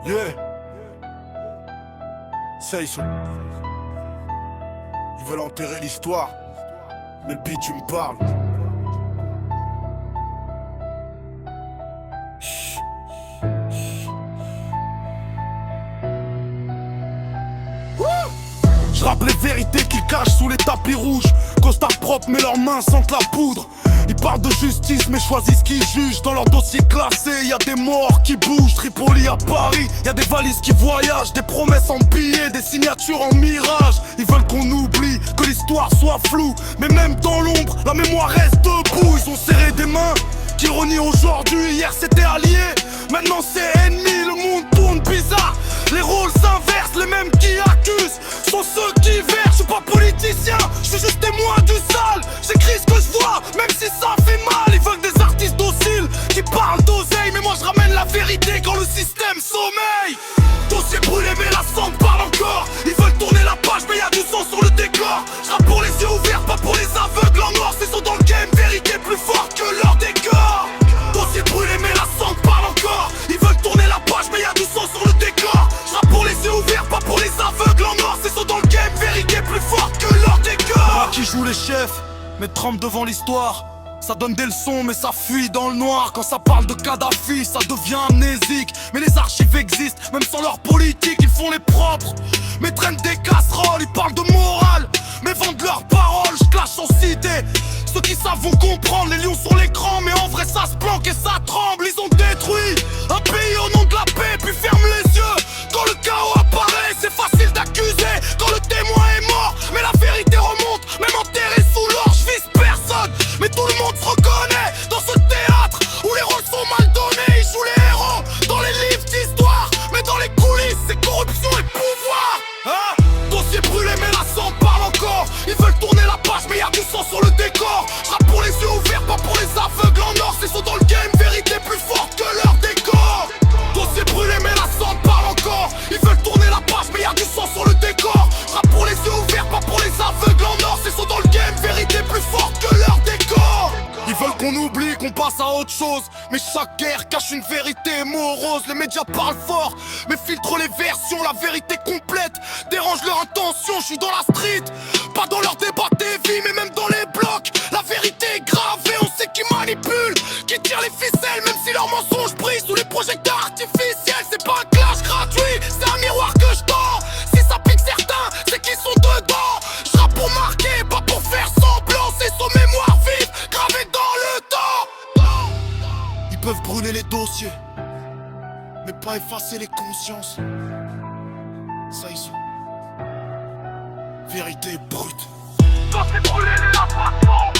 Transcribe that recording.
Yeah. Say so. Ils veulent enterrer l'histoire. Mais le beat, tu me parles. Je rappe les vérités qu'ils cachent sous les tapis rouges. Costard propre mais leurs mains sentent la poudre. Ils parlent de justice mais choisissent qui juge. Dans leur dossier classé, y'a des morts qui bougent. Tripoli à Paris, y'a des valises qui voyagent. Des promesses en billets, des signatures en mirage. Ils veulent qu'on oublie, que l'histoire soit floue. Mais même dans l'ombre, la mémoire reste debout. Ils ont serré des mains, qu'ironie aujourd'hui. Hier c'était allié, maintenant c'est ennemi. Le monde tourne bizarre, les rôles s'inversent. Les mêmes qui accusent sont ceux qui versent. Je suis pas politicien, je suis juste témoin du sale. J'écris ce que je vois, même si ça fait mal. Ils veulent des artistes dociles qui parlent d'oseille. Mais moi je ramène la vérité quand le système sommeille. Dossier brûlé mais la sang parle encore. Ils veulent tourner la page mais y'a du sang sur le décor. Je rappe pour les yeux ouverts, pas pour les aveugles en noir. S'ils sont dans le game, vérité plus forte que leur décor. Dossier brûlé mais la sang parle encore. Ils veulent tourner la page mais y'a du sang sur le décor. Je rappe pour les yeux ouverts, pas pour les aveugles en noir. S'ils sont dans le game, vérité plus forte que leur décor. Moi qui joue les chefs, mais trempe devant l'histoire. Ça donne des leçons mais ça fuit dans le noir. Quand ça parle de Kadhafi ça devient amnésique. Mais les archives existent, même sans leur politique. Ils font les propres, mais traînent des casseroles. Ils parlent de morale, mais vendent leurs paroles. Je clash en cité, ceux qui savent vont comprendre. Les lions sur l'écran, mais en vrai ça se planque et ça tremble. Ils ont détruit un pays au nom de la paix, puis ferment les yeux quand le chaos apparaît. C'est facile d'accuser quand le témoin est mort, mais la vérité remonte, même enterré sous l'or. Je vise personne, mais tout le monde se reconnaît dans ce théâtre où les rôles sont mal donnés. Ils jouent les héros dans les livres d'histoire, mais dans les coulisses c'est corruption et pouvoir. Hein? Dossier brûlé mais la sang parle encore. Ils veulent tourner la page mais y'a du sang sur le décor. Je rappe pour les yeux ouverts, pas pour les aveugles en or. S'ils sont dans le game, vérité plus forte que leur décor. Dossier brûlé mais la sang parle encore. Ils veulent tourner la page mais y'a du sang sur le décor. Je rappe pour les yeux ouverts, pas pour les aveugles en or. S'ils sont dans le game, vérité plus forte que leur décor. Ils veulent qu'on oublie, qu'on passe à autre chose. Mais chaque guerre cache une vérité morose. Les médias parlent fort, mais filtrent les versions. La vérité complète dérange leur intention. Je suis dans la street, pas dans leur débat TV, mais même dans les blocs. La vérité est gravée, on sait qui manipule, qui tire les ficelles, même si leurs mensonges brillent sous les projecteurs artificiels. C'est pas un clash gratuit, c'est un miroir que je tends. Si ça pique certains, c'est qu'ils sont dedans. Je rappe pour marquer, pas pour faire semblant. C'est son mémoire vive, gravée dans le temps. Ils peuvent brûler les dossiers, mais pas effacer les consciences. Ça ils sont. Vérité brute. Dossier brûlé, la façon.